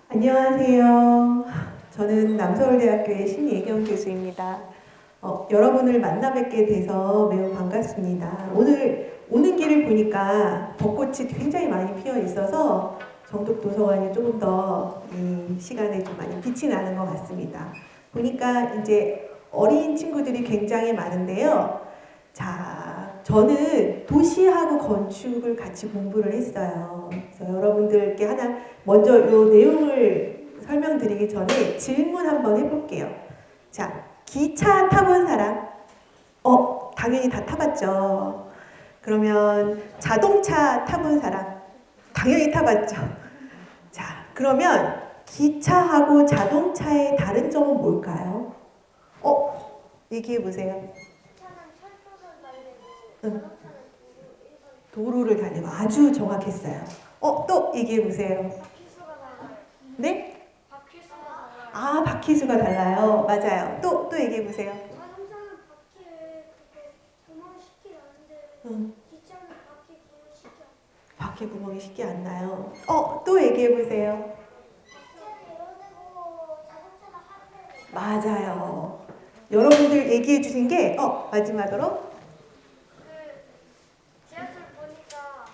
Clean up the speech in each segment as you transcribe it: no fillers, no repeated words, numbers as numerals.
안녕하세요. 저는 남서울대학교의 신예경 교수입니다. 여러분을 만나 뵙게 돼서 매우 반갑습니다. 오늘 오는 길을 보니까 벚꽃이 굉장히 많이 피어 있어서 정독도서관이 조금 더 이 시간에 좀 많이 빛이 나는 것 같습니다. 보니까 이제 어린 친구들이 굉장히 많은데요. 자, 저는 도시하고 건축을 같이 공부를 했어요. 그래서 여러분들께 하나 먼저 이 내용을 설명드리기 전에 질문 한번 해볼게요. 자, 기차 타본 사람? 당연히 다 타봤죠. 그러면 자동차 타본 사람? 당연히 타봤죠. 자, 그러면 기차하고 자동차의 다른 점은 뭘까요? 얘기해 보세요. 도로를 달리고 아주 정확했어요. 또 얘기해 보세요. 네? 바퀴수가 달라요. 맞아요. 또 얘기해 보세요. 자동차는 바퀴에 구멍을 쉽게 나는데 기차는 바퀴 구멍이 쉽게 안 나요. 바퀴 구멍이 쉽게 안 나요. 또 얘기해 보세요. 기차는 열어대고 자동차는 하늘에. 맞아요. 여러분들 얘기해 주신 게 마지막으로 지하철 보니까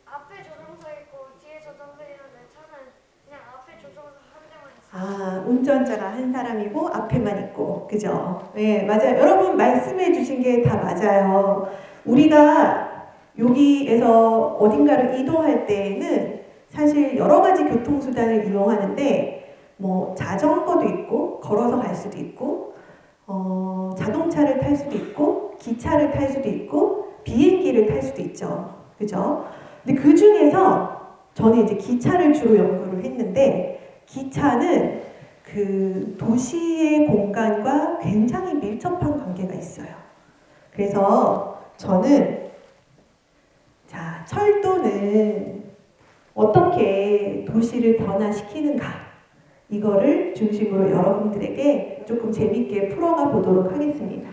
앞에 조종사 있고 뒤에 조종사 있는데 차는 그냥 앞에 조종사 한 대만 있어요. 운전자가 한 사람이고 앞에만 있고, 그죠? 네, 맞아요. 여러분 말씀해 주신 게 다 맞아요. 우리가 여기에서 어딘가를 이동할 때에는 사실 여러 가지 교통수단을 이용하는데 뭐 자전거도 있고 걸어서 갈 수도 있고 자동차를 탈 수도 있고 기차를 탈 수도 있고 비행기를 탈 수도 있죠. 그죠? 근데 그 중에서 저는 이제 기차를 주로 연구를 했는데 기차는 그 도시의 공간과 굉장히 밀접한 관계가 있어요. 그래서 저는 철도는 어떻게 도시를 변화시키는가 이거를 중심으로 여러분들에게 조금 재밌게 풀어가 보도록 하겠습니다.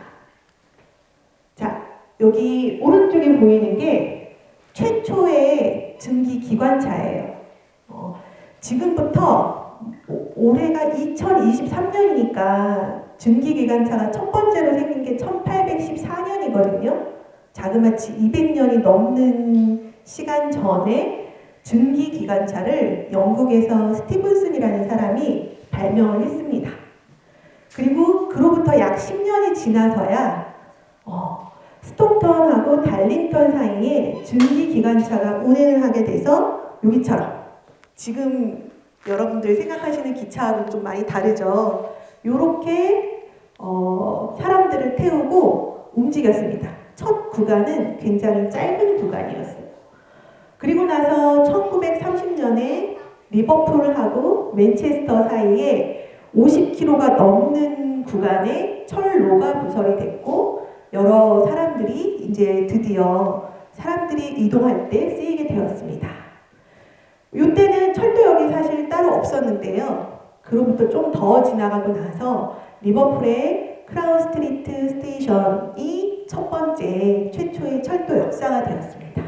자, 여기 오른쪽에 보이는 게 최초의 증기 기관차예요. 지금부터 올해가 2023년이니까 증기 기관차가 첫 번째로 생긴 게 1814년이거든요. 자그마치 200년이 넘는 시간 전에 증기 기관차를 영국에서 스티븐슨이라는 사람이 발명을 했습니다. 그리고 그로부터 약 10년이 지나서야 스톡턴하고 달링턴 사이에 증기 기관차가 운행을 하게 돼서 여기처럼 지금 여러분들이 생각하시는 기차하고 좀 많이 다르죠. 이렇게 사람들을 태우고 움직였습니다. 첫 구간은 굉장히 짧은 구간이었어요. 그리고 나서 1930년에 리버풀하고 맨체스터 사이에 50km가 넘는 구간에 철로가 부설이 됐고 여러 사람들이 이제 드디어 사람들이 이동할 때 쓰이게 되었습니다. 이때는 철도역이 사실 따로 없었는데요. 그로부터 좀 더 지나가고 나서 리버풀의 크라운 스트리트 스테이션이 첫 번째 최초의 철도 역사가 되었습니다.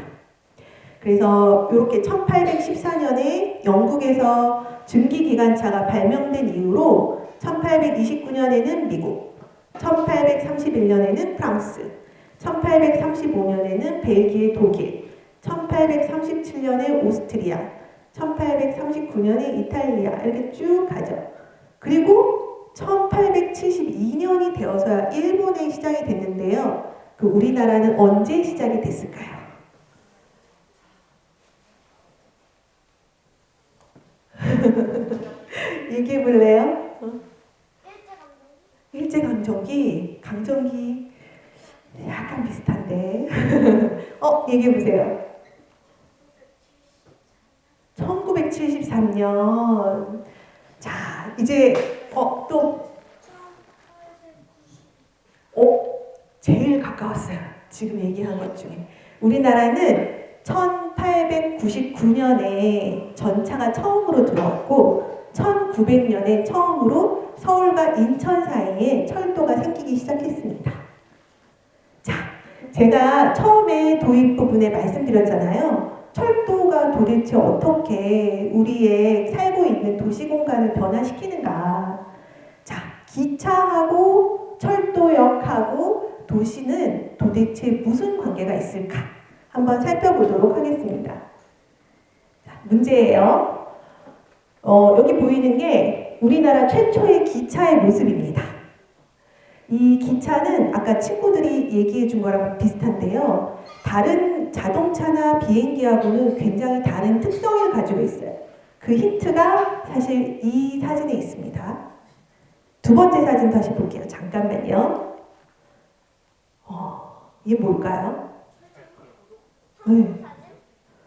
그래서 이렇게 1814년에 영국에서 증기기관차가 발명된 이후로 1829년에는 미국, 1831년에는 프랑스, 1835년에는 벨기에, 독일, 1837년에 오스트리아, 1839년에 이탈리아 이렇게 쭉 가죠. 그리고 1872년이 되어서야 일본에 시작이 됐는데요. 그 우리나라는 언제 시작이 됐을까요? 얘기해 볼래요? 일제강점기, 강점기 약간 비슷한데. 얘기해 보세요. 1973년. 자, 이제 제일 가까웠어요. 지금 얘기한 것 중에. 우리나라는 1899년에 전차가 처음으로 들어왔고 1900년에 처음으로 서울과 인천 사이에 철도가 생기기 시작했습니다. 자, 제가 처음에 도입 부분에 말씀드렸잖아요. 철도가 도대체 어떻게 우리의 살고 있는 도시 공간을 변화시키는가. 자, 기차하고 철도역하고 도시는 도대체 무슨 관계가 있을까? 한번 살펴보도록 하겠습니다. 자, 문제예요. 여기 보이는 게 우리나라 최초의 기차의 모습입니다. 이 기차는 아까 친구들이 얘기해 준 거랑 비슷한데요. 다른 자동차나 비행기하고는 굉장히 다른 특성을 가지고 있어요. 그 힌트가 사실 이 사진에 있습니다. 두 번째 사진 다시 볼게요. 잠깐만요. 이게 뭘까요? 네.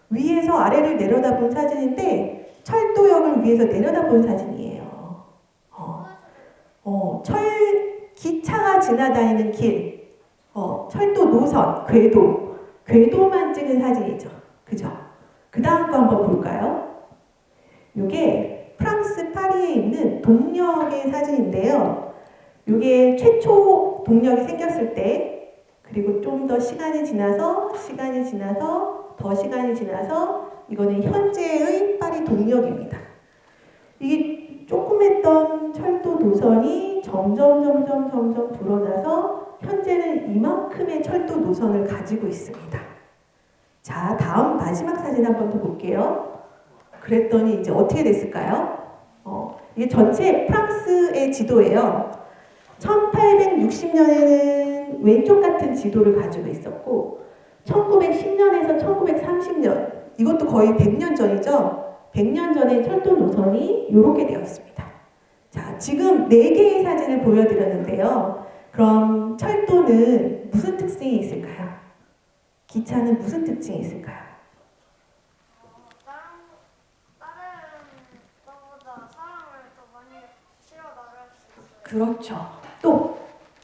위에서 아래를 내려다본 사진인데 철도역을 위에서 내려다본 사진이에요. 기차가 지나다니는 길, 철도 노선, 궤도만 찍은 사진이죠. 그죠? 그 다음 거 한번 볼까요? 이게 프랑스 파리에 있는 동력의 사진인데요. 이게 최초 동력이 생겼을 때, 그리고 좀 더 시간이 지나서 이거는 현재의 파리 동력입니다. 이게 조그맸던 철도 노선이 점점 불어나서 현재는 이만큼의 철도 노선을 가지고 있습니다. 자, 다음 마지막 사진 한번 더 볼게요. 그랬더니 이제 어떻게 됐을까요? 이게 전체 프랑스의 지도예요. 1860년에는 왼쪽 같은 지도를 가지고 있었고 1910년에서 1930년, 이것도 거의 100년 전이죠. 100년 전에 철도 노선이 이렇게 되었습니다. 자, 지금 4개의 사진을 보여드렸는데요. 그럼 철도는 무슨 특징이 있을까요? 기차는 무슨 특징이 있을까요? 다른 것보다 사람을 더 많이 실어 나갈 수 있어요. 그렇죠. 또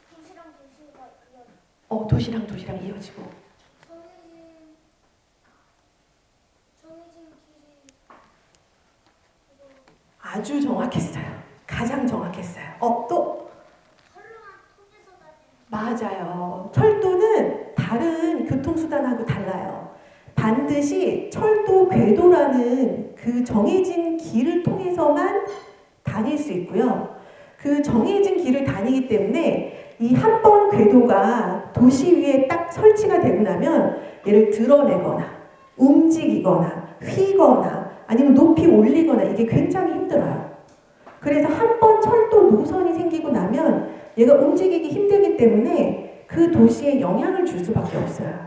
도시랑 도시가 도시랑 이어지고 정해진 길이 아주 정확했어요. 가장 정확했어요. 또 헐렁한 통에서 다니는 맞아요. 철도는 다른 교통수단하고 달라요. 반드시 철도 궤도라는 그 정해진 길을 통해서만 다닐 수 있고요. 그 정해진 길을 다니기 때문에 이 한 번 궤도가 도시 위에 딱 설치가 되고 나면 얘를 드러내거나 움직이거나 휘거나 아니면 높이 올리거나 이게 굉장히 힘들어요. 그래서 한 번 철도 노선이 생기고 나면 얘가 움직이기 힘들기 때문에 그 도시에 영향을 줄 수밖에 없어요.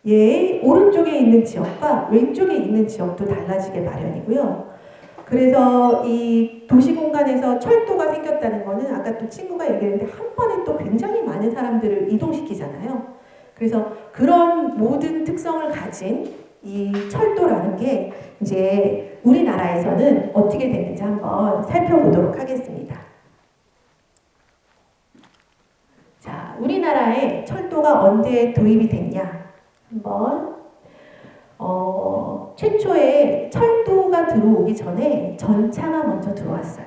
얘의 오른쪽에 있는 지역과 왼쪽에 있는 지역도 달라지게 마련이고요. 그래서 이 도시 공간에서 철도가 생겼다는 거는 아까 또 친구가 얘기했는데 한 번에 또 굉장히 많은 사람들을 이동시키잖아요. 그래서 그런 모든 특성을 가진 이 철도라는 게 이제 우리나라에서는 어떻게 됐는지 한번 살펴보도록 하겠습니다. 자, 우리나라에 철도가 언제 도입이 됐냐? 한번 최초에 철도가 들어오기 전에 전차가 먼저 들어왔어요.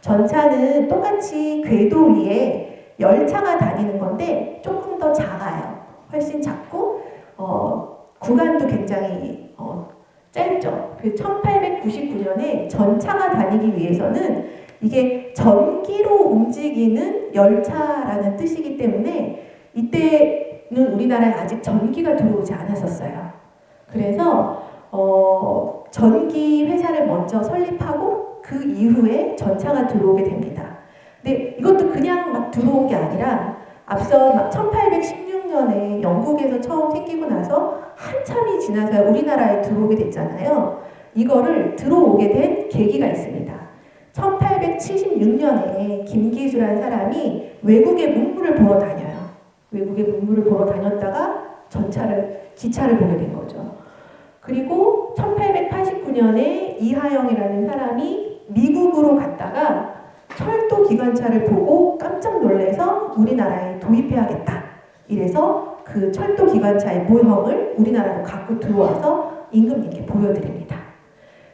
전차는 똑같이 궤도 위에 열차가 다니는 건데 조금 더 작아요. 훨씬 작고 구간도 굉장히 짧죠. 그 1899년에 전차가 다니기 위해서는 이게 전기로 움직이는 열차라는 뜻이기 때문에 이때는 우리나라에 아직 전기가 들어오지 않았었어요. 그래서 전기 회사를 먼저 설립하고 그 이후에 전차가 들어오게 됩니다. 근데 이것도 그냥 막 들어온 게 아니라 앞서 막 1816년에 영국에서 처음 생기고 나서 한참이 지나서 우리나라에 들어오게 됐잖아요. 이거를 들어오게 된 계기가 있습니다. 1876년에 김기수라는 사람이 외국의 문물을 보러 다녀요. 외국의 문물을 보러 다녔다가 기차를 보게 된 거죠. 그리고 1889년에 이하영이라는 사람이 미국으로 갔다가 철도 기관차를 보고 깜짝 놀라서 우리나라에 도입해야겠다. 이래서 그 철도 기관차의 모형을 우리나라로 갖고 들어와서 임금님께 보여드립니다.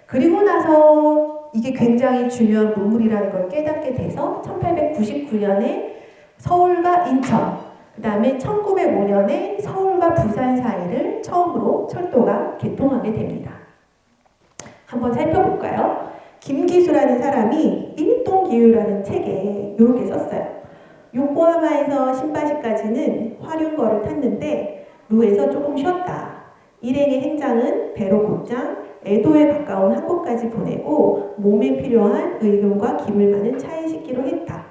그리고 나서 이게 굉장히 중요한 문물이라는 걸 깨닫게 돼서 1899년에 서울과 인천, 그 다음에 1905년에 서울과 부산 사이를 처음으로 철도가 개통하게 됩니다. 한번 살펴볼까요? 김기수라는 사람이 일동기후라는 책에 이렇게 썼어요. 요코하마에서 신바시까지는 화륜거를 탔는데 루에서 조금 쉬었다. 일행의 행장은 배로 곧장 에도에 가까운 항구까지 보내고 몸에 필요한 의금과 기물 많은 차에 싣기로 했다.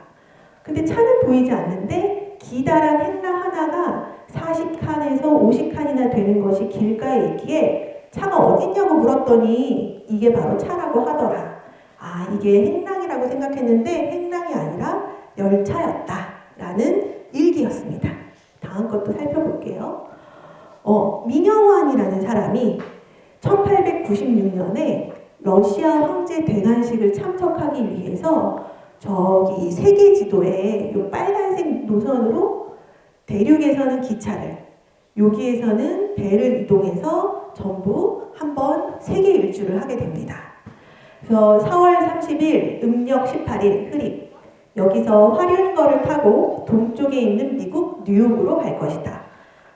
근데 차는 보이지 않는데 기다란 행랑 하나가 40칸에서 50칸이나 되는 것이 길가에 있기에 차가 어딨냐고 물었더니 이게 바로 차라고 하더라. 아, 이게 행랑이라고 생각했는데 행랑이 아니라 열차였다 라는 일기였습니다. 다음 것도 살펴볼게요. 민영환이라는 사람이 1896년에 러시아 황제 대관식을 참석하기 위해서 저기 세계 지도에 요 빨간색 노선으로 대륙에서는 기차를, 여기에서는 배를 이동해서 전부 한번 세계 일주를 하게 됩니다. 그래서 4월 30일 음력 18일 흐릿 여기서 화륜거를 타고 동쪽에 있는 미국 뉴욕으로 갈 것이다.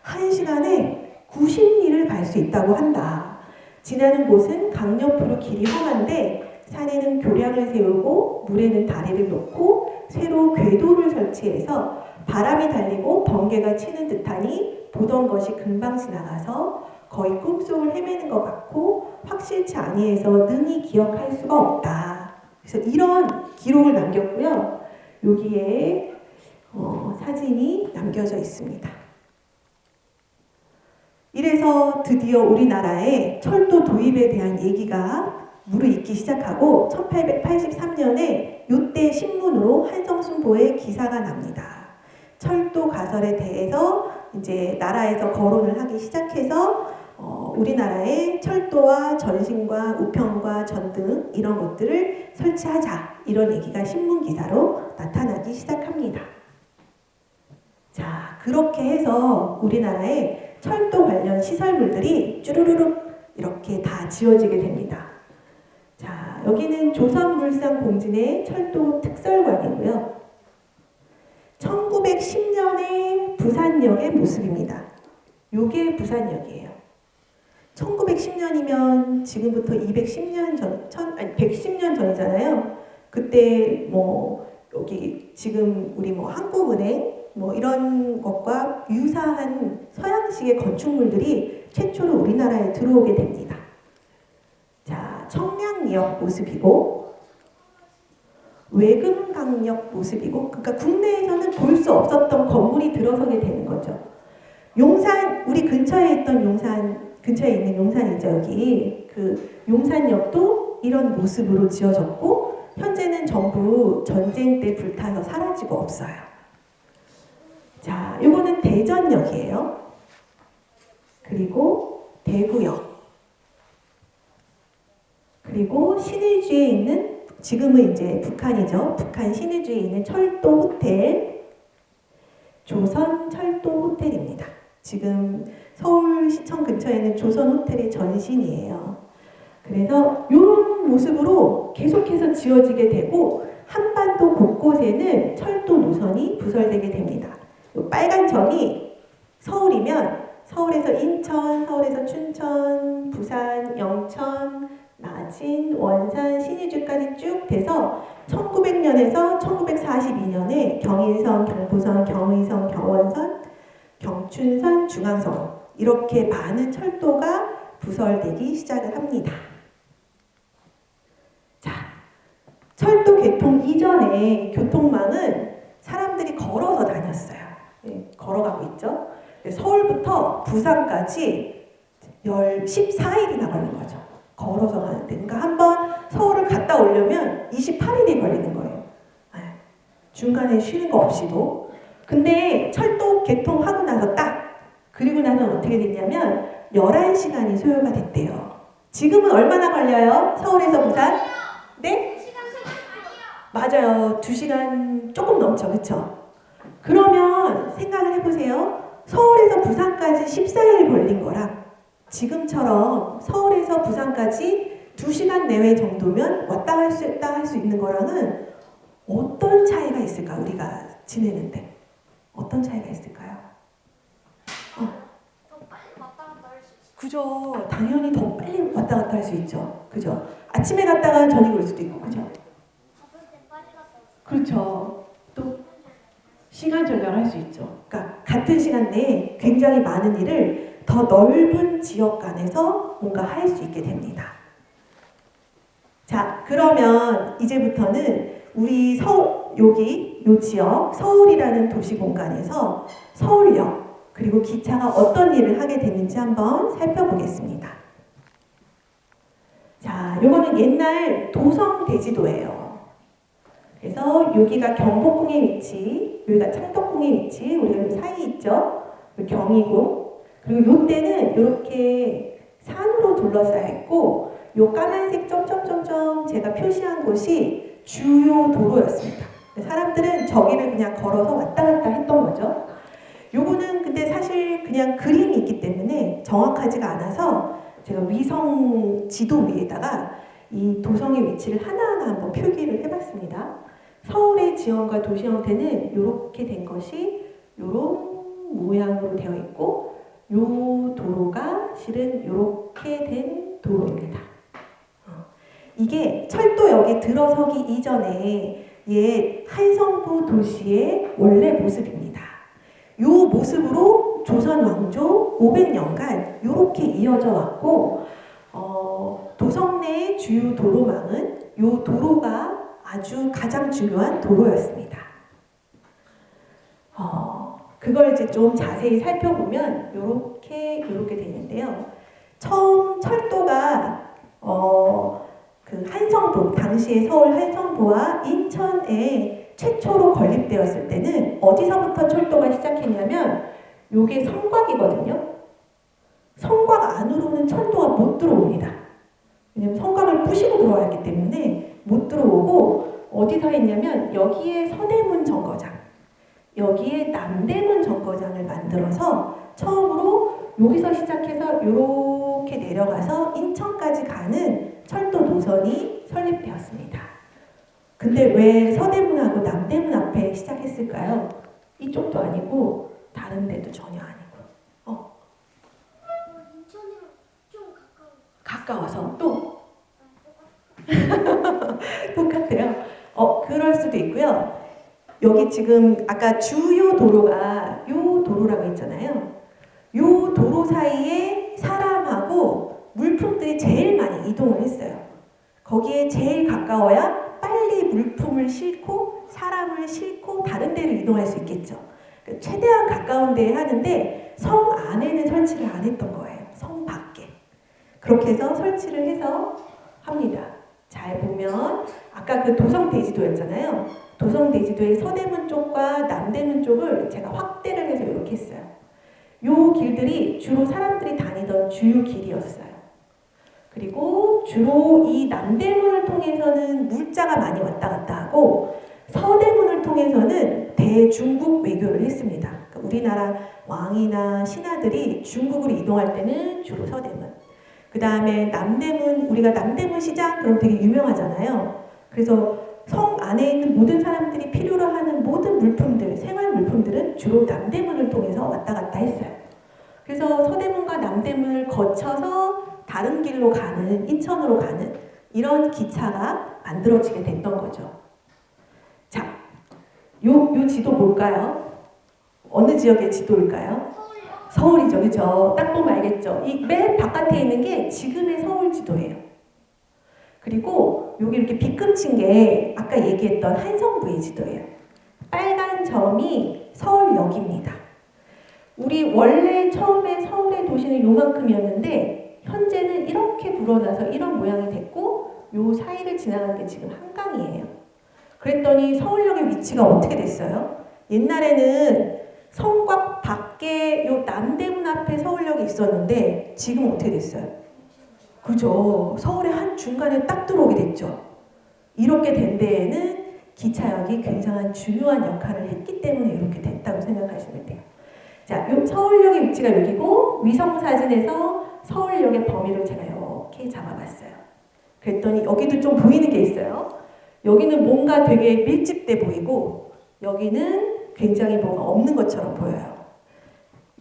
1시간에 90리를 갈 수 있다고 한다. 지나는 곳은 강옆으로 길이 험한데 산에는 교량을 세우고 물에는 다리를 놓고 새로 궤도를 설치해서 바람이 달리고 번개가 치는 듯하니 보던 것이 금방 지나가서 거의 꿈속을 헤매는 것 같고 확실치 아니해서 능히 기억할 수가 없다. 그래서 이런 기록을 남겼고요. 여기에 사진이 남겨져 있습니다. 이래서 드디어 우리나라에 철도 도입에 대한 얘기가 무르익기 시작하고 1883년에 요때 신문으로 한성순보에 기사가 납니다. 철도 가설에 대해서 이제 나라에서 거론을 하기 시작해서 우리나라에 철도와 전신과 우편과 전등 이런 것들을 설치하자 이런 얘기가 신문 기사로 나타나기 시작합니다. 자, 그렇게 해서 우리나라에 철도 관련 시설물들이 쭈루루룩 이렇게 다 지어지게 됩니다. 자, 여기는 조선물산공진의 철도 특설관이고요. 1910년의 부산역의 모습입니다. 요게 부산역이에요. 1910년이면 지금부터 210년 전, 110년 전이잖아요. 그때 뭐 여기 지금 우리 뭐 한국은행 뭐 이런 것과 유사한 서양식의 건축물들이 최초로 우리나라에 들어오게 됩니다. 자, 청량리역 모습이고 외금강역 모습이고, 그러니까 국내에서는 볼 수 없었던 건물이 들어서게 되는 거죠. 용산, 우리 근처에 있던 용산, 근처에 있는 용산이죠, 여기. 그 용산역도 이런 모습으로 지어졌고, 현재는 전부 전쟁 때 불타서 사라지고 없어요. 자, 요거는 대전역이에요. 그리고 대구역. 그리고 신의주에 있는, 지금은 이제 북한이죠. 북한 신의주에 있는 철도 호텔, 조선 철도 호텔입니다. 지금 서울시청 근처에 있는 조선 호텔의 전신이에요. 그래서 이런 모습으로 계속해서 지어지게 되고 한반도 곳곳에는 철도 노선이 부설되게 됩니다. 이 빨간 점이 서울이면 서울에서 인천, 서울에서 춘천, 부산, 영천, 나진, 원산, 신의주까지 쭉 돼서 1900년에서 1942년에 경인선, 경부선, 경의선, 경원선, 경춘선, 중앙선 이렇게 많은 철도가 부설되기 시작을 합니다. 자, 철도 개통 이전에 교통망은 사람들이 걸어서 다녔어요. 걸어가고 있죠. 서울부터 부산까지 14일이나 걸린 거죠. 걸어서 가는데. 그러니까 한번 서울을 갔다 오려면 28일이 걸리는 거예요. 중간에 쉬는 거 없이도. 근데 철도 개통하고 나서 그리고 나서 어떻게 됐냐면 11시간이 소요가 됐대요. 지금은 얼마나 걸려요? 서울에서 부산? 네? 맞아요. 2시간 조금 넘죠. 그렇죠? 그러면 생각을 해보세요. 서울에서 부산까지 14일 걸린 거랑 지금처럼 서울에서 부산까지 2시간 내외 정도면 왔다 할 수 있는 거랑은 어떤 차이가 있을까, 우리가 지내는데. 어떤 차이가 있을까요? 더 빨리 왔다 갔다 할 수 있어. 그죠. 당연히 더 빨리 왔다 갔다 할 수 있죠. 그죠. 아침에 갔다가 저녁에 올 수도 있고, 그죠. 가볼 땐 빨리 갔다 왔어. 그렇죠. 또 시간 절약할 수 있죠. 그러니까 같은 시간 내에 굉장히 많은 일을 더 넓은 지역 간에서 뭔가 할 수 있게 됩니다. 자, 그러면 이제부터는 우리 여기 요 지역 서울이라는 도시 공간에서 서울역 그리고 기차가 어떤 일을 하게 되는지 한번 살펴보겠습니다. 자, 요거는 옛날 도성 대지도예요. 그래서 여기가 경복궁의 위치, 여기가 창덕궁의 위치, 우리가 사이 있죠? 경희궁. 그리고 요때는 이렇게 산으로 둘러싸여 있고 요 까만색 점점점점 제가 표시한 곳이 주요 도로였습니다. 사람들은 저기를 그냥 걸어서 왔다 갔다 했던 거죠. 요거는 근데 사실 그냥 그림이 있기 때문에 정확하지가 않아서 제가 위성 지도 위에다가 이 도성의 위치를 하나하나 한번 표기를 해봤습니다. 서울의 지형과 도시 형태는 이렇게 된 것이 이런 모양으로 되어 있고 요 도로가 실은 이렇게 된 도로입니다. 이게 철도역에 들어서기 이전에 옛 한성부 도시의 원래 모습입니다. 요 모습으로 조선 왕조 500년간 이렇게 이어져 왔고 도성 내 주요 도로망은 요 도로가 아주 가장 중요한 도로였습니다. 그걸 이제 좀 자세히 살펴보면 이렇게 되는데요. 처음 철도가 그 한성부, 당시의 서울 한성부와 인천에 최초로 건립되었을 때는 어디서부터 철도가 시작했냐면 요게 성곽이거든요. 성곽 안으로는 철도가 못 들어옵니다. 왜냐면 성곽을 부시고 들어와야 하기 때문에 못 들어오고 어디서 했냐면 여기에 서대문 정거장, 여기에 남대문 정거장을 만들어서 처음으로 여기서 시작해서 이렇게 내려가서 인천까지 가는 철도 노선이 설립되었습니다. 근데 왜 서대문하고 남대문 앞에 시작했을까요? 이쪽도 아니고 다른 데도 전혀 아니고 인천이랑 좀 가까워서 또 똑같아요. 그럴 수도 있고요. 여기 지금 아까 주요 도로가 요 도로라고 했잖아요. 요 도로 사이에 사람하고 물품들이 제일 많이 이동을 했어요. 거기에 제일 가까워야 빨리 물품을 싣고 사람을 싣고 다른 데로 이동할 수 있겠죠. 그러니까 최대한 가까운 데에 하는데 성 안에는 설치를 안 했던 거예요. 성 밖에. 그렇게 해서 설치를 해서 합니다. 잘 보면 아까 그 도성 대지도였잖아요. 도성 대지도의 서대문 쪽과 남대문 쪽을 제가 확대를 해서 이렇게 했어요. 요 길들이 주로 사람들이 다니던 주요 길이었어요. 그리고 주로 이 남대문을 통해서는 물자가 많이 왔다 갔다 하고 서대문을 통해서는 대중국 외교를 했습니다. 그러니까 우리나라 왕이나 신하들이 중국으로 이동할 때는 주로 서대문. 그 다음에 남대문, 우리가 남대문 시장 그럼 되게 유명하잖아요. 그래서 성 안에 있는 모든 사람들이 필요로 하는 모든 물품들, 생활 물품들은 주로 남대문을 통해서 왔다 갔다 했어요. 그래서 서대문과 남대문을 거쳐서 다른 길로 가는, 인천으로 가는 이런 기차가 만들어지게 됐던 거죠. 자, 요 지도 뭘까요? 어느 지역의 지도일까요? 서울이죠, 그죠? 딱 보면 알겠죠? 이 맨 바깥에 있는 게 지금의 서울 지도예요. 그리고 여기 이렇게 빗금친 게 아까 얘기했던 한성부의 지도예요. 빨간 점이 서울역입니다. 우리 원래 처음에 서울의 도시는 요만큼이었는데 현재는 이렇게 불어나서 이런 모양이 됐고 요 사이를 지나간 게 지금 한강이에요. 그랬더니 서울역의 위치가 어떻게 됐어요? 옛날에는 성곽 밖에 요 남대문 앞에 서울역이 있었는데 지금 어떻게 됐어요? 그죠? 서울의 한 중간에 딱 들어오게 됐죠. 이렇게 된 데에는 기차역이 굉장한 중요한 역할을 했기 때문에 이렇게 됐다고 생각하시면 돼요. 자, 요 서울역의 위치가 여기고 위성사진에서 서울역의 범위를 제가 이렇게 잡아봤어요. 그랬더니 여기도 좀 보이는 게 있어요. 여기는 뭔가 되게 밀집돼 보이고 여기는 굉장히 뭐가 없는 것처럼 보여요.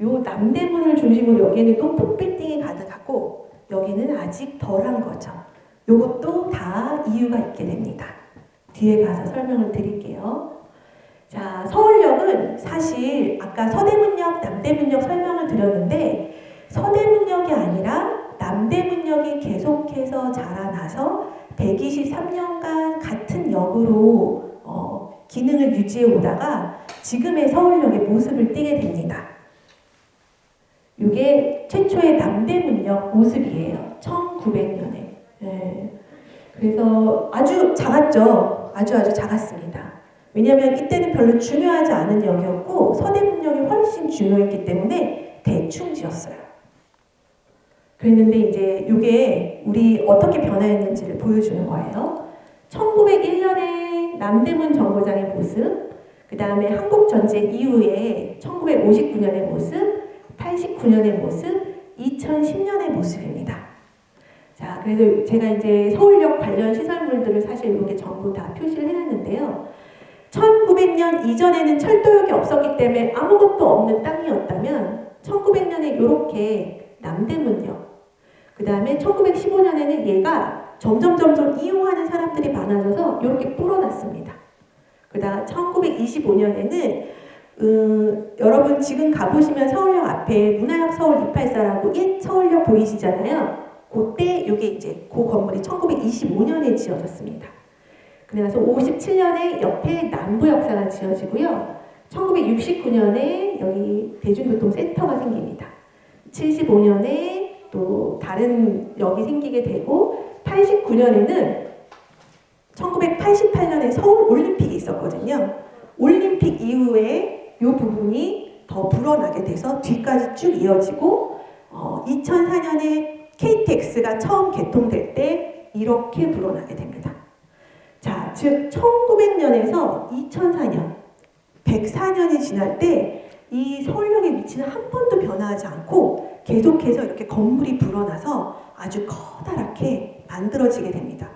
요 남대문을 중심으로 여기는 높은 빌딩이 가득하고 여기는 아직 덜한 거죠. 요것도 다 이유가 있게 됩니다. 뒤에 가서 설명을 드릴게요. 자, 서울역은 사실 아까 서대문역, 남대문역 설명을 드렸는데 서대문역이 아니라 남대문역이 계속해서 자라나서 123년간 같은 역으로 기능을 유지해 오다가 지금의 서울역의 모습을 띠게 됩니다. 이게 최초의 남대문역 모습이에요. 1900년에. 네. 그래서 아주 작았죠. 아주 작았습니다. 왜냐하면 이때는 별로 중요하지 않은 역이었고 서대문역이 훨씬 중요했기 때문에 대충 지었어요. 그랬는데 이제 이게 우리 어떻게 변화했는지를 보여주는 거예요. 1901년에 남대문 정거장의 모습, 그 다음에 한국전쟁 이후에 1959년의 모습, 89년의 모습, 2010년의 모습입니다. 자, 그래서 제가 이제 서울역 관련 시설물들을 사실 이렇게 전부 다 표시를 해놨는데요. 1900년 이전에는 철도역이 없었기 때문에 아무것도 없는 땅이었다면 1900년에 이렇게 남대문역, 그 다음에 1915년에는 얘가 점점 이용하는 사람들이 많아져서 이렇게 불어났습니다. 그 다음 1925년에는 여러분 지금 가보시면 서울역 앞에 문화역 서울 284라고 옛 서울역 보이시잖아요. 그때 이게 이제 그 건물이 1925년에 지어졌습니다. 그래서 57년에 옆에 남부역사가 지어지고요. 1969년에 여기 대중교통센터가 생깁니다. 75년에 또 다른 역이 생기게 되고 89년에는 1988년에 서울 올림픽이 있었거든요. 올림픽 이후에 이 부분이 더 불어나게 돼서 뒤까지 쭉 이어지고 2004년에 KTX가 처음 개통될 때 이렇게 불어나게 됩니다. 자, 즉 1900년에서 2004년, 104년이 지날 때 이 서울역의 위치는 한 번도 변화하지 않고 계속해서 이렇게 건물이 불어나서 아주 커다랗게 만들어지게 됩니다.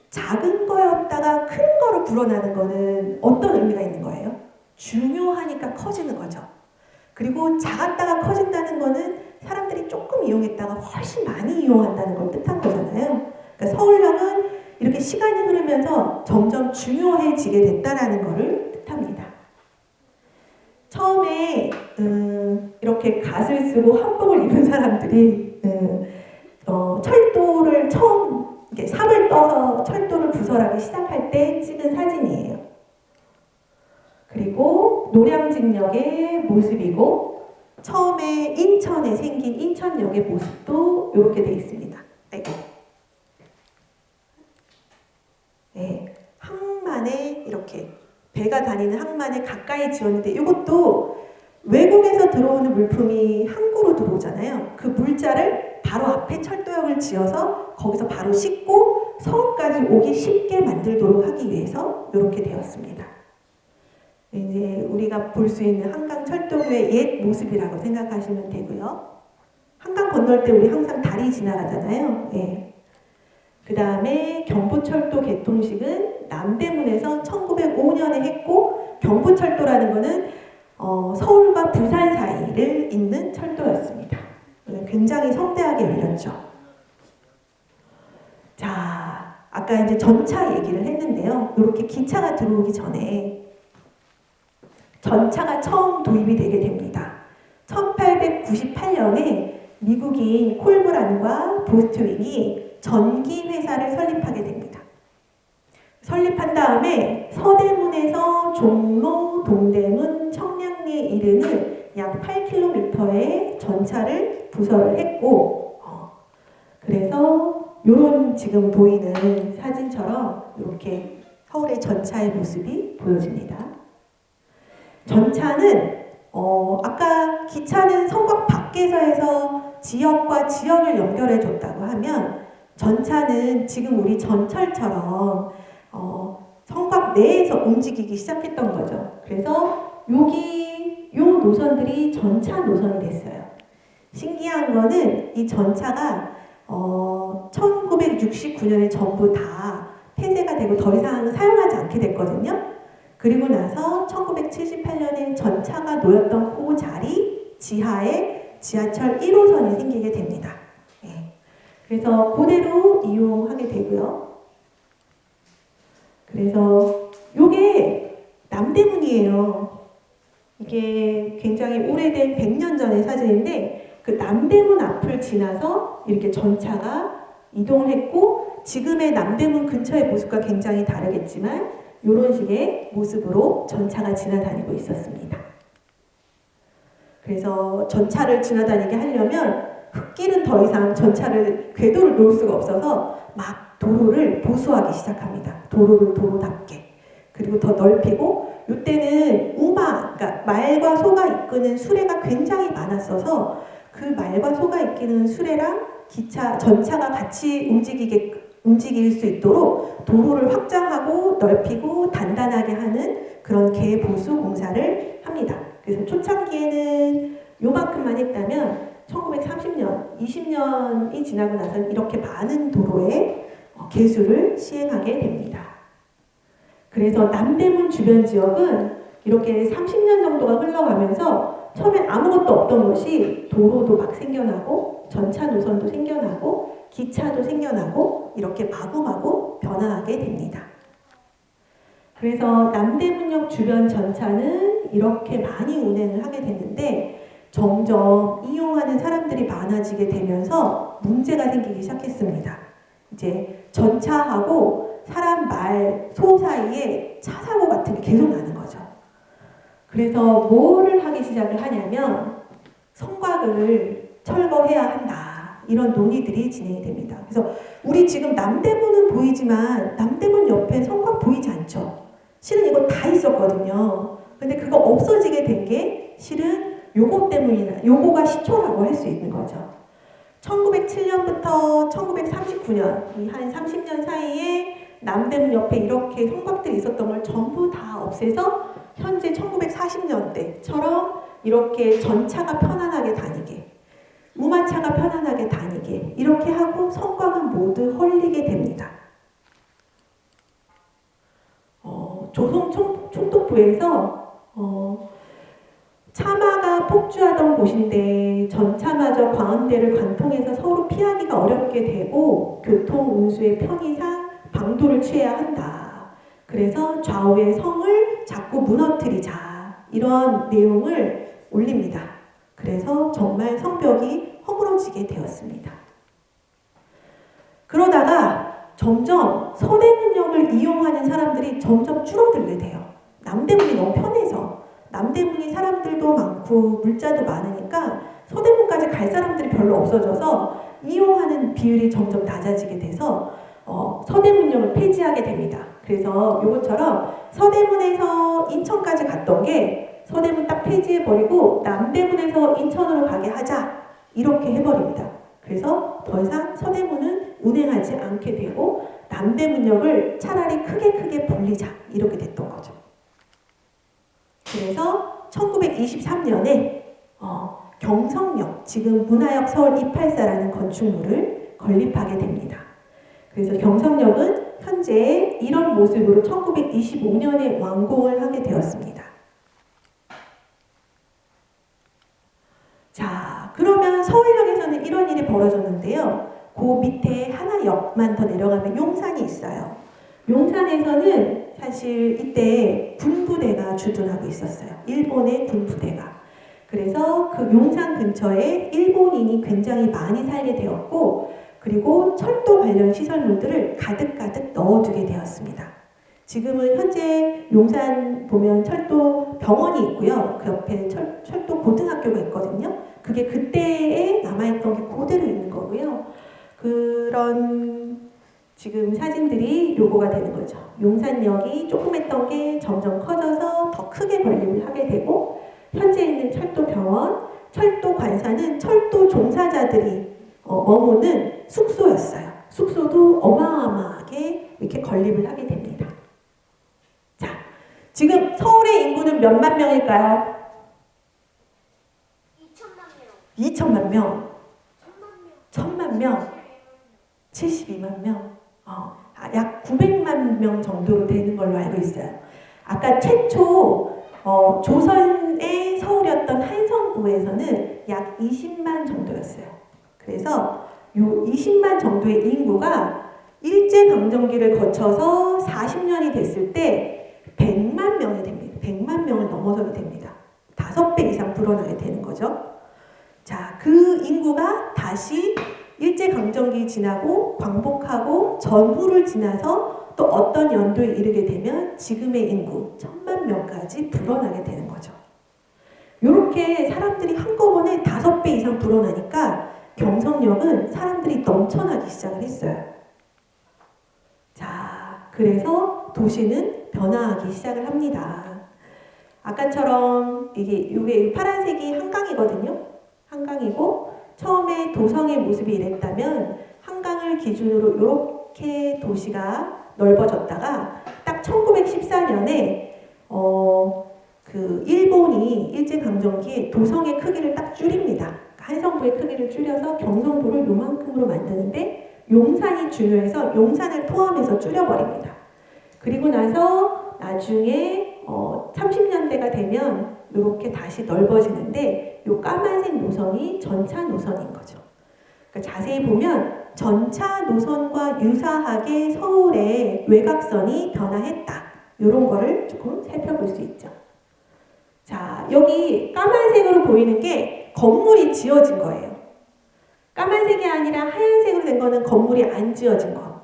작은 거였다가 큰 거로 불어나는 거는 어떤 의미가 있는 거예요? 중요하니까 커지는 거죠. 그리고 작았다가 커진다는 거는 사람들이 조금 이용했다가 훨씬 많이 이용한다는 걸 뜻한 거잖아요. 그러니까 서울역은 이렇게 시간이 흐르면서 점점 중요해지게 됐다라는 것을 뜻합니다. 처음에 이렇게 갓을 쓰고 한복을 입은 사람들이 철도를 처음 이렇게 삽을 떠서 철도를 부설하기 시작할 때 찍은 사진이에요. 그리고 노량진역의 모습이고 처음에 인천에 생긴 인천역의 모습도 이렇게 돼 있습니다. 네, 항만에 이렇게 배가 다니는 항만에 가까이 지었는데 이것도 외국에서 들어오는 물품이 항구로 들어오잖아요. 그 물자를 바로 앞에 철도역을 지어서 거기서 바로 싣고 서울까지 오기 쉽게 만들도록 하기 위해서 이렇게 되었습니다. 이제 우리가 볼 수 있는 한강 철도의 옛 모습이라고 생각하시면 되고요. 한강 건널 때 우리 항상 다리 지나가잖아요. 예. 그 다음에 경부철도 개통식은 남대문에서 1905년에 했고 경부철도라는 거는 서울과 부산 사이를 잇는 철도였습니다. 굉장히 성대하게 열렸죠. 자, 아까 이제 전차 얘기를 했는데요. 이렇게 기차가 들어오기 전에 전차가 처음 도입이 되게 됩니다. 1898년에 미국인 콜브란과 보스트윙이 전기 회사를 설립하게 됩니다. 설립한 다음에 서대문에서 종로, 동대문, 청량리에 이르는 약 8km의 전차를 부설을 했고 그래서 이런 지금 보이는 사진처럼 이렇게 서울의 전차의 모습이 보여집니다. 전차는 아까 기차는 성곽 밖에서 해서 지역과 지역을 연결해 줬다고 하면 전차는 지금 우리 전철처럼 성곽 내에서 움직이기 시작했던 거죠. 그래서 요 노선들이 전차 노선이 됐어요. 신기한 거는 이 전차가 1969년에 전부 다 폐쇄가 되고 더 이상 사용하지 않게 됐거든요. 그리고 나서 1978년에 전차가 놓였던 그 자리 지하에 지하철 1호선이 생기게 됩니다. 예. 그래서 그대로 이용하게 되고요. 그래서 이게 남대문이에요. 이게 굉장히 오래된 100년 전의 사진인데 그 남대문 앞을 지나서 이렇게 전차가 이동을 했고 지금의 남대문 근처의 모습과 굉장히 다르겠지만 이런 식의 모습으로 전차가 지나다니고 있었습니다. 그래서 전차를 지나다니게 하려면 흙길은 더 이상 전차를 궤도를 놓을 수가 없어서 막 도로를 보수하기 시작합니다. 도로를 도로답게. 그리고 더 넓히고 이때는 우마, 그러니까 말과 소가 이끄는 수레가 굉장히 많았어서 그 말과 소가 이끄는 수레랑 기차, 전차가 같이 움직일 수 있도록 도로를 확장하고 넓히고 단단하게 하는 그런 개보수 공사를 합니다. 그래서 초창기에는 요만큼만 했다면 1930년, 20년이 지나고 나서는 이렇게 많은 도로에 개수를 시행하게 됩니다. 그래서 남대문 주변 지역은 이렇게 30년 정도가 흘러가면서 처음엔 아무것도 없던 것이 도로도 막 생겨나고 전차 노선도 생겨나고 기차도 생겨나고 이렇게 마구마구 변화하게 됩니다. 그래서 남대문역 주변 전차는 이렇게 많이 운행을 하게 됐는데 점점 이용하는 사람들이 많아지게 되면서 문제가 생기기 시작했습니다. 이제 전차하고 사람, 말, 소 사이에 차 사고 같은 게 계속 나는 거죠. 그래서 뭐를 하기 시작을 하냐면 성곽을 철거해야 한다. 이런 논의들이 진행이 됩니다. 그래서 우리 지금 남대문은 보이지만 남대문 옆에 성곽 보이지 않죠? 실은 이거 다 있었거든요. 근데 그거 없어지게 된 게 실은 요거 때문이라, 요거가 시초라고 할 수 있는 거죠. 1907년부터 1939년, 이 한 30년 사이에 남대문 옆에 이렇게 성곽들이 있었던 걸 전부 다 없애서 현재 1940년대처럼 이렇게 전차가 편안하게 다니게, 무마차가 편안하게 다니게 이렇게 하고 성곽은 모두 헐리게 됩니다. 조선 총독부에서 차마가 폭주하던 곳인데 전차마저 광안대를 관통해서 서로 피하기가 어렵게 되고 교통 운수의 편의상 방도를 취해야 한다. 그래서 좌우의 성을 자꾸 무너뜨리자. 이런 내용을 올립니다. 그래서 정말 성벽이 허물어지게 되었습니다. 그러다가 점점 서대문역을 이용하는 사람들이 점점 줄어들게 돼요. 남대문이 너무 편해서. 남대문이 사람들도 많고 물자도 많으니까 서대문까지 갈 사람들이 별로 없어져서 이용하는 비율이 점점 낮아지게 돼서 서대문역을 폐지하게 됩니다. 그래서 이것처럼 서대문에서 인천까지 갔던 게 서대문 딱 폐지해버리고 남대문에서 인천으로 가게 하자 이렇게 해버립니다. 그래서 더 이상 서대문은 운행하지 않게 되고 남대문역을 차라리 크게 불리자 이렇게 됐던 거죠. 그래서 1923년에 경성역, 지금 문화역 서울 284라는 건축물을 건립하게 됩니다. 그래서 경성역은 현재 이런 모습으로 1925년에 완공을 하게 되었습니다. 자, 그러면 서울역에서는 이런 일이 벌어졌는데요. 그 밑에 하나 역만 더 내려가면 용산이 있어요. 용산에서는 사실 이때 군부대가 주둔하고 있었어요. 일본의 군부대가. 그래서 그 용산 근처에 일본인이 굉장히 많이 살게 되었고 그리고 철도 관련 시설물들을 가득 넣어두게 되었습니다. 지금은 현재 용산 보면 철도 병원이 있고요. 그 옆에 철도 고등학교가 있거든요. 그게 그때에 남아있던 게 그대로 있는 거고요. 그런 지금 사진들이 요거가 되는 거죠. 용산역이 조그맸던 게 점점 커져서 더 크게 건립을 하게 되고 현재 있는 철도병원, 철도관사는 철도 종사자들이 머무는 숙소였어요. 숙소도 어마어마하게 이렇게 건립을 하게 됩니다. 자, 지금 서울의 인구는 몇만 명일까요? 2천만 명. 1,000만 명. 72만 명. 약 900만 명 정도로 되는 걸로 알고 있어요. 아까 최초 조선의 서울이었던 한성부에서는 약 20만 정도였어요. 그래서 요 20만 정도의 인구가 일제강점기를 거쳐서 40년이 됐을 때 100만 명이 됩니다. 100만 명을 넘어서게 됩니다. 5배 이상 불어나게 되는 거죠. 자, 그 인구가 다시 일제강점기 지나고 광복하고 전후를 지나서 또 어떤 연도에 이르게 되면 지금의 인구 1000만 명까지 불어나게 되는 거죠. 이렇게 사람들이 한꺼번에 5배 이상 불어나니까 경성역은 사람들이 넘쳐나기 시작을 했어요. 자, 그래서 도시는 변화하기 시작을 합니다. 아까처럼 이게 파란색이 한강이거든요. 한강이고 처음에 도성의 모습이 이랬다면 한강을 기준으로 이렇게 도시가 넓어졌다가 딱 1914년에 그 일본이 일제강점기에 도성의 크기를 딱 줄입니다. 한성부의 크기를 줄여서 경성부를 요만큼으로 만드는데 용산이 중요해서 용산을 포함해서 줄여버립니다. 그리고 나서 나중에 30년대가 되면 이렇게 다시 넓어지는데 이 까만색 노선이 전차 노선인 거죠. 그러니까 자세히 보면 전차 노선과 유사하게 서울의 외곽선이 변화했다. 이런 거를 조금 살펴볼 수 있죠. 자, 여기 까만색으로 보이는 게 건물이 지어진 거예요. 까만색이 아니라 하얀색으로 된 거는 건물이 안 지어진 거.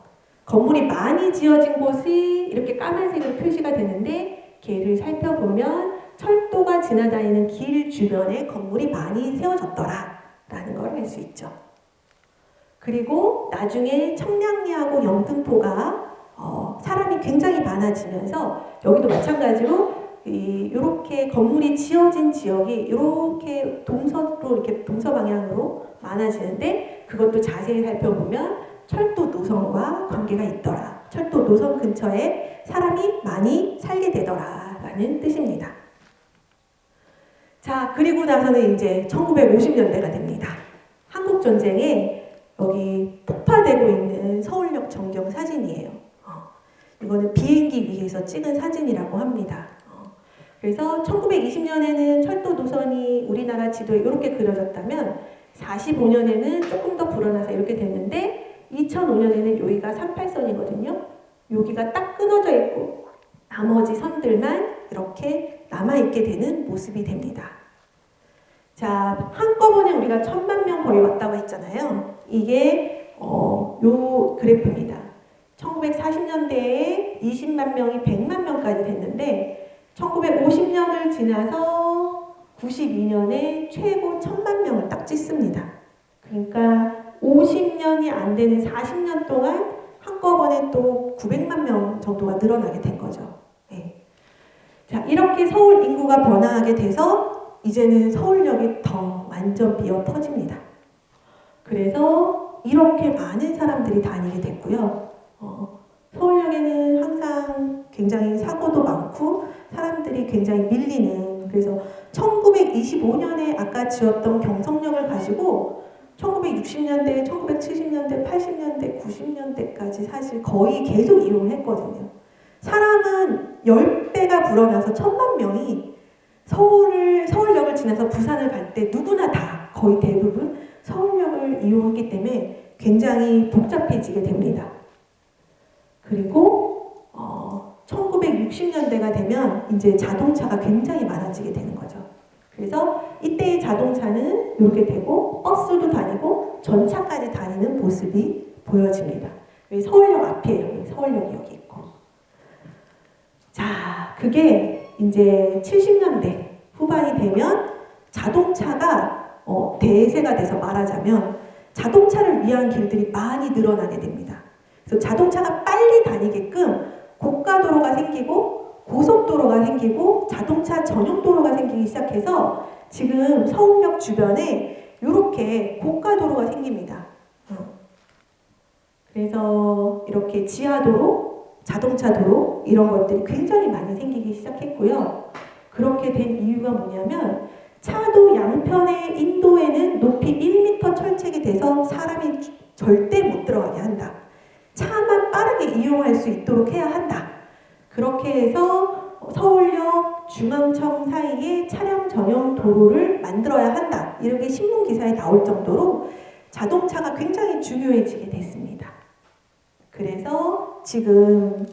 건물이 많이 지어진 곳이 이렇게 까만색으로 표시가 되는데 걔를 살펴보면 철도가 지나다니는 길 주변에 건물이 많이 세워졌더라 라는 걸 알 수 있죠. 그리고 나중에 청량리하고 영등포가 사람이 굉장히 많아지면서 여기도 마찬가지로 이렇게 건물이 지어진 지역이 이렇게 동서 방향으로 많아지는데 그것도 자세히 살펴보면 철도 노선과 관계가 있더라. 철도 노선 근처에 사람이 많이 살게 되더라 라는 뜻입니다. 자, 그리고 나서는 이제 1950년대가 됩니다. 한국전쟁에 여기 폭파되고 있는 서울역 전경 사진이에요. 이거는 비행기 위에서 찍은 사진이라고 합니다. 그래서 1920년에는 철도 노선이 우리나라 지도에 이렇게 그려졌다면 45년에는 조금 더 불어나서 이렇게 됐는데 2005년에는 여기가 38선이거든요. 여기가 딱 끊어져 있고 나머지 선들만 이렇게 남아있게 되는 모습이 됩니다. 자, 한꺼번에 우리가 1000만 명 거의 왔다고 했잖아요. 이게 요 그래프입니다. 1940년대에 20만 명이 100만 명까지 됐는데 1950년을 지나서 92년에 최고 1000만 명을 딱 찍습니다. 그러니까 50년이 안 되는 40년 동안 한꺼번에 또 900만 명 정도가 늘어나게 된 거죠. 네. 자, 이렇게 서울 인구가 변화하게 돼서 이제는 서울역이 더 완전 미어 터집니다. 그래서 이렇게 많은 사람들이 다니게 됐고요. 서울역에는 항상 굉장히 사고도 많고 사람들이 굉장히 밀리는, 그래서 1925년에 아까 지었던 경성역을 가지고 1960년대, 1970년대, 80년대, 90년대까지 사실 거의 계속 이용을 했거든요. 사람은 10배가 불어나서 1000만 명이 서울역을 지나서 부산을 갈 때 누구나 다 거의 대부분 서울역을 이용했기 때문에 굉장히 복잡해지게 됩니다. 그리고 1960년대가 되면 이제 자동차가 굉장히 많아지게 되는 거죠. 그래서 이때의 자동차는 이렇게 되고 버스도 다니고 전차까지 다니는 모습이 보여집니다. 여기 서울역 앞이에요. 서울역이 여기 있고. 자, 그게 이제 70년대 후반이 되면 자동차가 대세가 돼서 말하자면 자동차를 위한 길들이 많이 늘어나게 됩니다. 그래서 자동차가 빨리 다니게끔 고가도로가 생기고 고속도로가 생기고 자동차 전용도로가 생기기 시작해서 지금 서울역 주변에 이렇게 고가도로가 생깁니다. 그래서 이렇게 지하도로, 자동차도로 이런 것들이 굉장히 많이 생기기 시작했고요. 그렇게 된 이유가 뭐냐면 차도 양편의 인도에는 높이 1m 철책이 돼서 사람이 절대 못 들어가게 한다. 차만 빠르게 이용할 수 있도록 해야 한다. 그렇게 해서 서울역 중앙청 사이에 차량 전용 도로를 만들어야 한다. 이렇게 신문 기사에 나올 정도로 자동차가 굉장히 중요해지게 됐습니다. 그래서 지금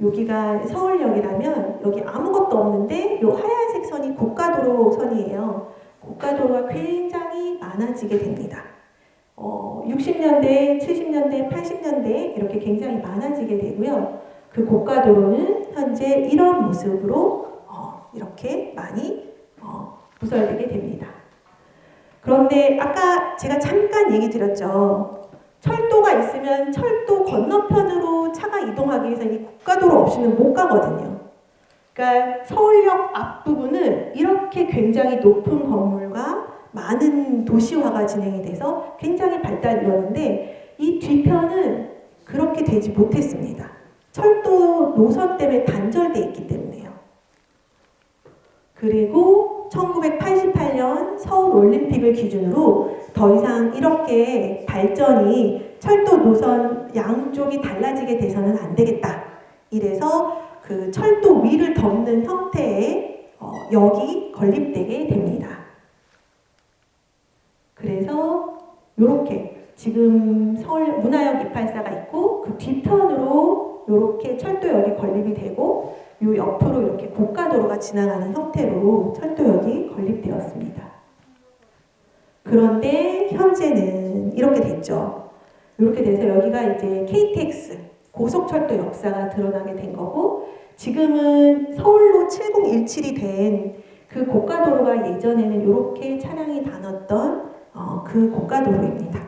여기가 서울역이라면 여기 아무것도 없는데 이 하얀색 선이 고가도로 선이에요. 고가도로가 굉장히 많아지게 됩니다. 60년대, 70년대, 80년대 이렇게 굉장히 많아지게 되고요. 그 고가도로는 현재 이런 모습으로 이렇게 많이 부설되게 됩니다. 그런데 아까 제가 잠깐 얘기 드렸죠. 철도가 있으면 철도 건너편으로 차가 이동하기 위해서 이 고가도로 없이는 못 가거든요. 그러니까 서울역 앞부분은 이렇게 굉장히 높은 건물과 많은 도시화가 진행이 돼서 굉장히 발달이 이루었는데 이 뒤편은 그렇게 되지 못했습니다. 철도 노선 때문에 단절돼 있기 때문에요. 그리고 1988년 서울올림픽을 기준으로 더 이상 이렇게 발전이 철도 노선 양쪽이 달라지게 돼서는 안 되겠다. 이래서 그 철도 위를 덮는 형태의 역이 건립되게 됩니다. 그래서 이렇게 지금 서울 문화역 284가 있고 그 뒤편으로 이렇게 철도역이 건립이 되고 이 옆으로 이렇게 고가도로가 지나가는 형태로 철도역이 건립되었습니다. 그런데 현재는 이렇게 됐죠. 이렇게 돼서 여기가 이제 KTX 고속철도 역사가 드러나게 된 거고 지금은 서울로 7017이 된 그 고가도로가 예전에는 이렇게 차량이 다녔던 그 고가도로입니다.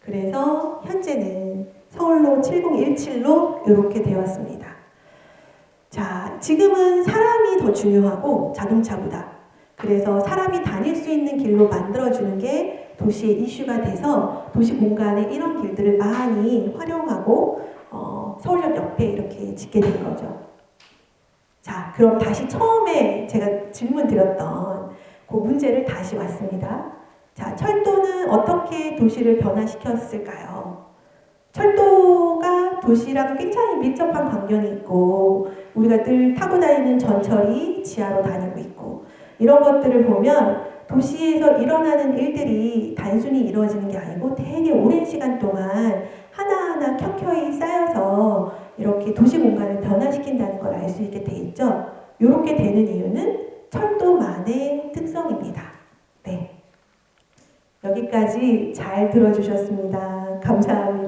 그래서 현재는 서울로 7017로 이렇게 되었습니다. 자, 지금은 사람이 더 중요하고 자동차보다. 그래서 사람이 다닐 수 있는 길로 만들어주는 게 도시의 이슈가 돼서 도시 공간에 이런 길들을 많이 활용하고 서울역 옆에 이렇게 짓게 된 거죠. 자, 그럼 다시 처음에 제가 질문 드렸던 그 문제를 다시 왔습니다. 자, 철도는 어떻게 도시를 변화시켰을까요? 철도가 도시랑 굉장히 밀접한 관련이 있고 우리가 늘 타고 다니는 전철이 지하로 다니고 있고 이런 것들을 보면 도시에서 일어나는 일들이 단순히 이루어지는 게 아니고 되게 오랜 시간 동안 하나하나 켜켜이 쌓여서 이렇게 도시 공간을 변화시킨다는 걸 알 수 있게 돼 있죠. 이렇게 되는 이유는 철도만의 특성입니다. 네. 여기까지 잘 들어주셨습니다. 감사합니다.